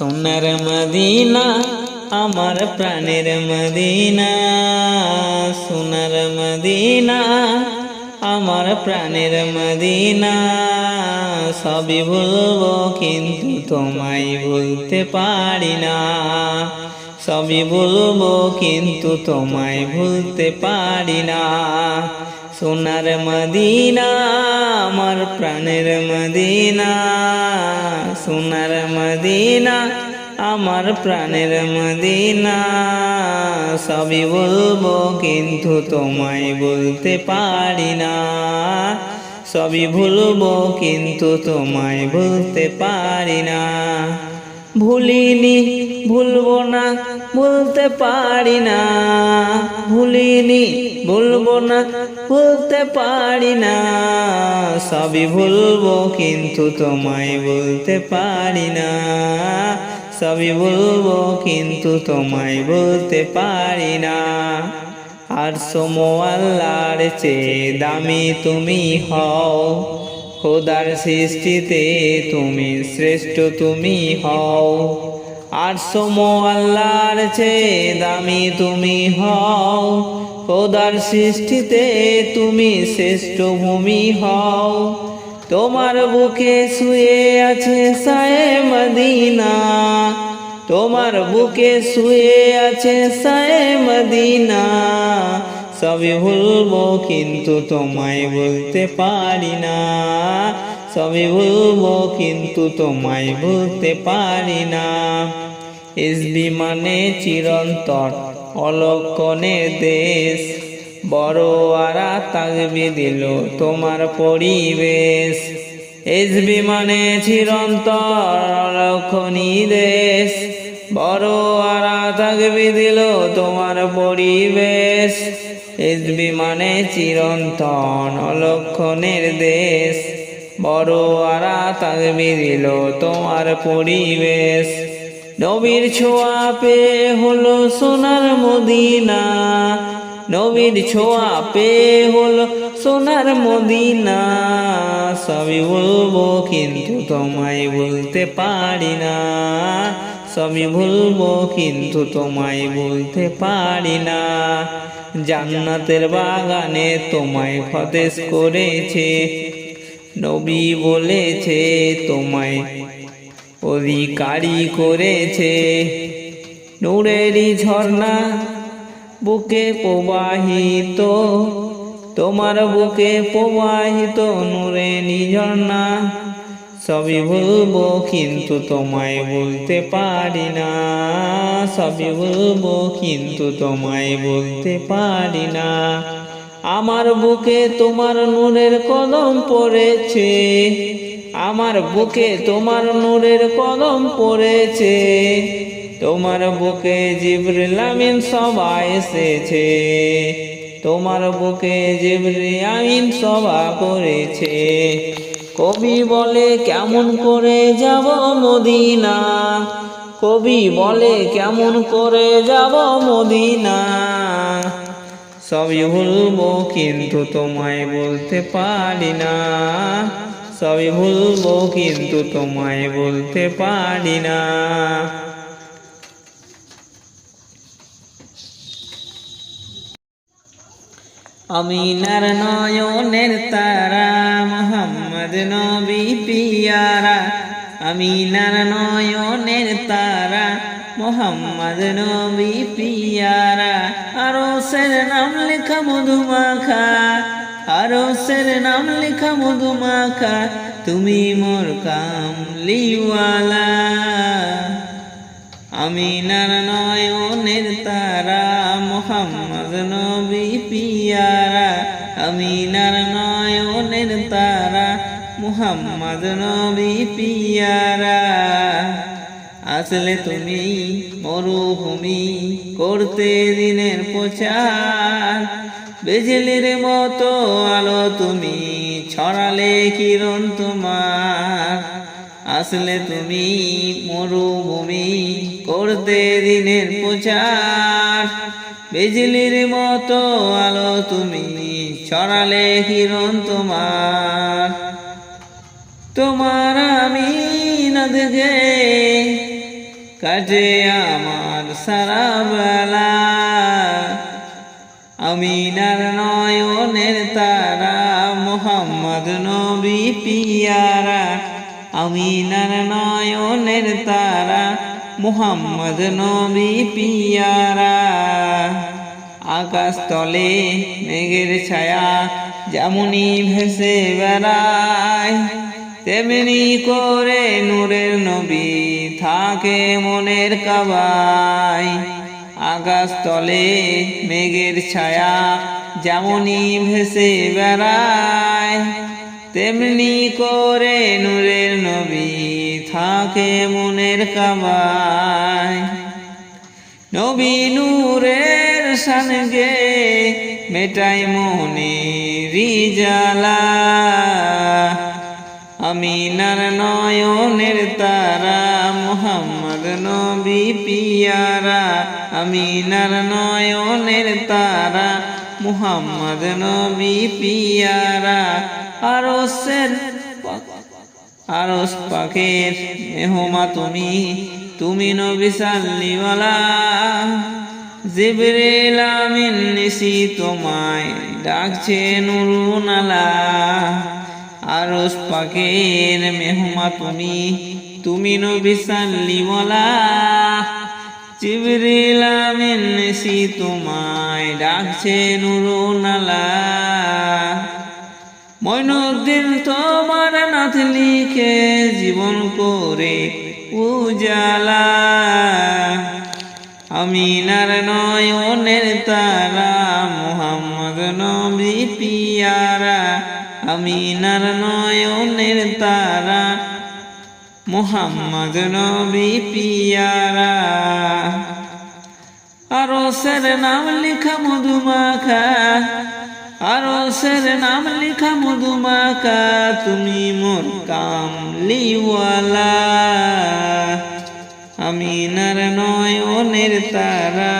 সোনার মদিনা আমার প্রাণের মদিনা, সোনার মদিনা আমার প্রাণের মদিনা। সবই ভুলবো কিন্তু তোমায় ভুলতে পারি না, সবই ভুলবো কিন্তু তোমায় ভুলতে পারি না। সোনার মদিনা আমার প্রাণের মদিনা, সোনার মদিনা আমার প্রাণের মদিনা। সবই বলবো কিন্তু তোমায় বলতে পারি না, সবই ভুলবো কিন্তু তোমায় বলতে পারি না। ভুলিনি ভুলবো না বলতে পারি না, ভুলিনি ভুলবো না বলতে পারি না। সবই ভুলবো কিন্তু তোমায় বলতে পারি না, সবই ভুলবো কিন্তু তোমায় বলতে পারি না। আর আল্লাহর চেয়ে দামি তুমি হও, খোদার সৃষ্টিতে তুমি শ্রেষ্ঠ তুমি হও। আর আল্লাহর চেয়ে দামি তুমি হও, খোদার সৃষ্টিতে তুমি শ্রেষ্ঠ ভূমি হও। তোমার বুকে শুয়ে আছে সায়ে মদিনা, তোমার বুকে শুয়ে আছে সায়ে মদিনা। সবই ভুলবো কিন্তু তোমায় বলতে পারি না, সবই ভুলবো কিন্তু তোমায় বলতে পারি না। এসবি মানে চিরন্তর অলক্ষণের দেশ, বড় আরা তাকবি দিল তোমার পরিবেশ। এসবি মানে চিরন্তর অলক্ষণী দেশ, বড় আরা তাকবি দিল তোমার পরিবেশ। এসবি মানে চিরন্তন অলক্ষণের দেশ, বড় আরা তাকবি দিল তোমার পরিবেশ। নবীর ছোঁয়া পেয়ে হলো সোনার মদিনা, নবীর ছোঁয়া পেয়ে হলো সোনার মদিনা। সবই বলবো কিন্তু তোমায় বলতে পারি না, সবই ভুলবো কিন্তু তোমায় বলতে পারি না। জান্নাতের বাগানে তোমায় খতেজ করেছে, নবী বলেছে তোমায় অধিকারী করেছে। নূরেরই ঝর্ণা বুকে প্রবাহিত, তোমার বুকে প্রবাহিত নূরেরই ঝর্ণা। সবই ভুলবো কিন্তু তোমায় বলতে পারি না, সবই ভুলবো কিন্তু তোমায় বলতে পারি না। আমার বুকে তোমার নূরের কদম পড়েছে, আমার বুকে তোমার নূরের কদম পড়েছে। তোমার বুকে জিবরিল আমিন সবাই এসেছে, তোমার বুকে জিবরিল আমিন সভা করেছে। কবি বলে কেমন করে যাব মদিনা, কবি বলে কেমন করে যাব মদিনা। সবই ভুলবো কিন্তু তোমায় বলতে পারি না, সবই ভুলবো কিন্তু তোমায় বলতে পারি না। আমিনার নয়নের তারা মোহাম্মদ নবী পিয়ারা, আমিনার নয়নের তারা মোহাম্মদ নবী পিয়ারা। আরশের নাম লেখা মধুমাখা, আরশের নাম লেখা মধুমাখা, তুমি মোর কামলিওয়ালা। আমিনার নয়নের তারা মোহাম্মদ নবী পিয়ারা, আমিনার নয়নের তারা মোহাম্মদ নবী পিয়ারা। আসলে তুমি মরুভূমি করতে দিনের প্রচার, বিজলির মতো আলো তুমি ছড়ালে কিরণ তোমার। আসলে তুমি মরুভূমি করতে দিনের প্রচার, বিজলির মতো আলো তুমি ছড়ালে কিরণ তোমার। তোমার আমি না দেখে কাটে আমার সারা বেলা। আমিনার নয়নের তারা মুহাম্মদ নবী পিয়ারা, আমিনার নয়নের তারা মুহাম্মদ নবী পিয়ারা। আকাশ তলে মেঘের ছায়া যেমনি ভেসে বেড়ায়, তেমনি করে নূরের নবী থাকে মনের কাবায়। আকাশ তলে মেঘের ছায়া যেমনি ভেসে বেড়ায়, তেমনি করে নূরের নবী থাকে মনের কাবায়। নবী নূরের সঙ্গে মেটাই মনের জ্বালা, আমিনার নয়নের তারা মুহাম্মদ নবী পিয়ারা, আমিনার নয়নের তারা মুহাম্মদ নবী পিয়ারা। আরশ পাকের মেহমা তুমি, তুমি নবী সাল্লিওয়ালা। জিবরিল আমিন নিশি তোমায় ডাকছে নুরুন আলা। আরশ পাকের মেহমা তুমি, তুমি নবী সাল্লিওয়ালা। জিবরিল আমিন নিশি তোমায় ডাকছে নুরুন আলা। মঈনুদ্দিন তোমার নাথ লিখে জীবন করে উজালা, আমিনার নয়নের তারা মুহাম্মদ নবী পিয়ারা, আমিনার নয়নের তারা মুহাম্মদ নবী পিয়ারা। আরশের নাম লিখা মধুমাখা, আরশের নাম লিখা মধুমাখা, তুমি মোর কামলিওয়ালা। আমিনার নয়নের তারা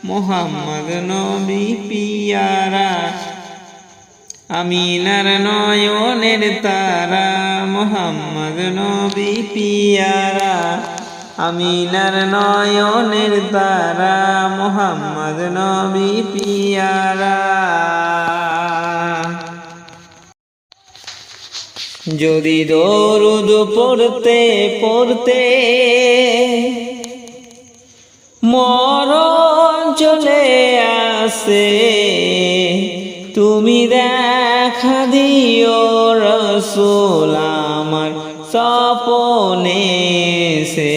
মুহাম্মদ নবী পিয়ারা, আমিনার নয়নের তারা মুহাম্মদ নবী পিয়ারা, আমিনার নয়নের তারা মুহাম্মদ নবী পিয়ারা। যদি দরুদ পড়তে পড়তে মরণ চলে আসে, তুমি দেখা দিও রাসূল আমার স্বপ্নে সে,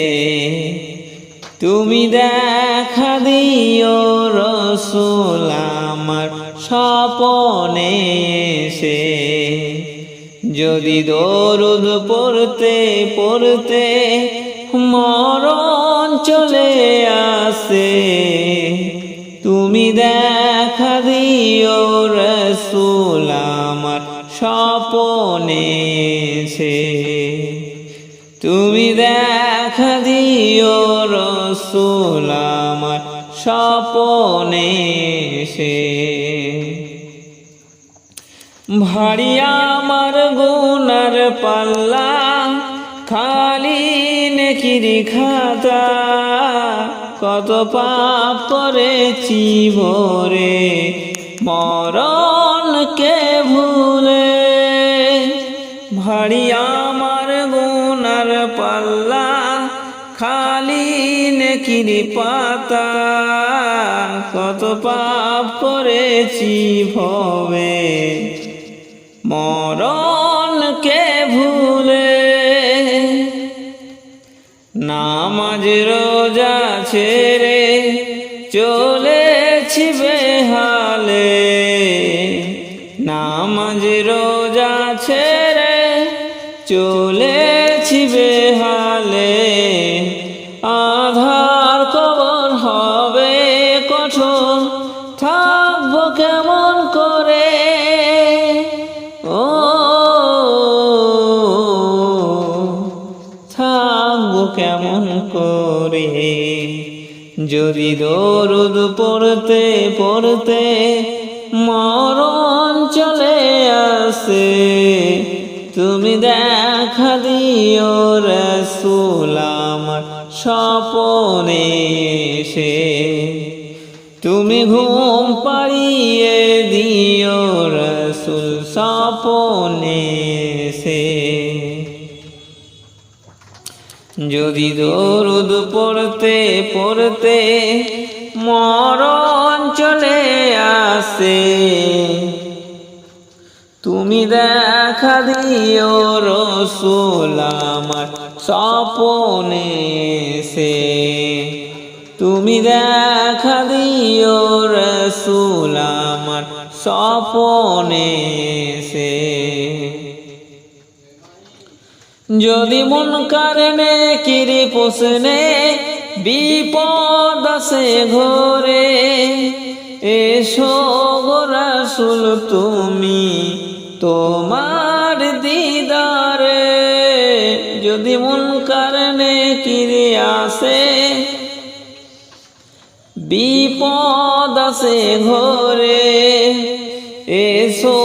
তুমি দেখা দিও রাসূল আমার স্বপ্নে সে। যদি দরুদ পড়তে পড়তে মরণ চলে আসে, তুমি দেখা দিও রাসূল আমার স্বপ্নে সে, তুমি দেখা দিও রাসূল আমার স্বপ্নে সে। ভারী আমার গুনার পাল্লা, খালি নেকির খাতা, কত পাপ করেছি ভোরে মরণকে ভুলে। ভারী আমার গুনার পাল্লা, খালি নেকির পাতা, কত পাপ করেছি ভবে মরণকে ভুলে। নামাজ রোজা ছেড়ে চলেছি বেহালে, নামাজ রোজা ছেড়ে চলেছি বেহালে। আধার কবর হবে কঠোর, থাকবো কেমন করে ও, থাকবো কেমন করে। যদি দরুদ পড়তে পড়তে মরণ চলে আসে, তুমি দেখা দিও রাসূল আমার স্বপনে এসে, তুমি ঘুম পাড়িয়ে দিও রাসূল স্বপনে এসে। যদি দরুদ পড়তে পড়তে মরণ চলে আসে, তুমি দেখা দিও রাসূল আমার স্বপনে এসে, তুমি দেখা দিও রাসূল আমার স্বপনে এসে। যদি মুনকার নেকির প্রশ্নে বিপদ আসে ঘরে, এসো গো রাসূল তুমি তোমার দিদারে। যদি মুনকার নেকির আসে বিপদ আসে ঘরে, এসো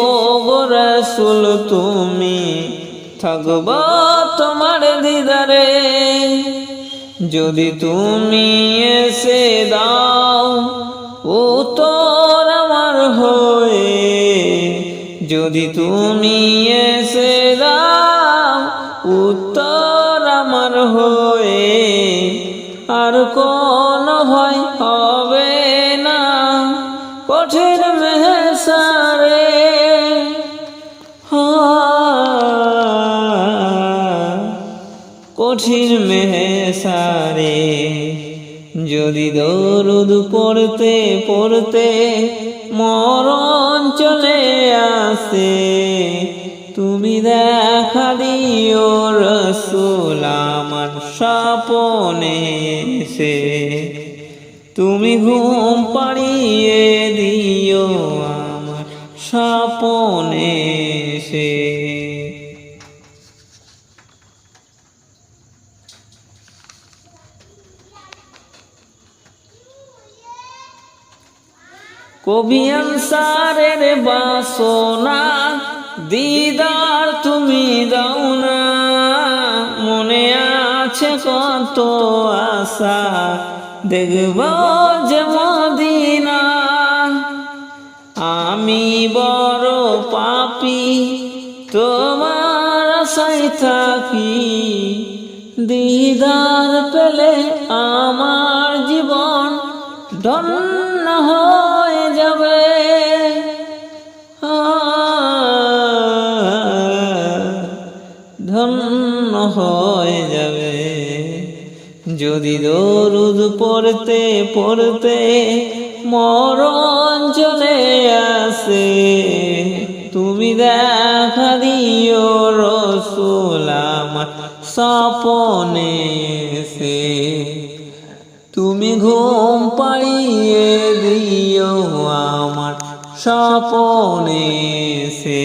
গো রাসূল তুমি থাকব তোমার দিদারে। যদি তুমি এসে দাও উত্তর আমার হয়ে, যদি তুমি এসে দাও উত্তর আমার হয়ে, আর কোন ভয় হবে না কঠিন মেহসারে। কঠিন মেহসারে যদি দরুদ পড়তে পড়তে মরণ চলে আসে, তুমি দেখা দিও রাসূল আমার স্বপনে এসে, তুমি ঘুম পাড়িয়ে দিও আমার স্বপনে এসে। কবি আনসারের বাসনা দিদার তুমি দাও না, মনে আছে কত আশা দেখব যে মদিনা। আমি বড় পাপী তোমার আশায় থাকি, দিদার পেলে আমার জীবন ধন্য হয়ে যাবে। ধন্য হয়ে যাবে যদি দরুদ পড়তে পড়তে মরণ চলে আসে, তুমি দেখা দিও রাসূল আমার স্বপনে এসে, তুমি ঘুম পাড়িয়ে দিও আমার স্বপনে এসে।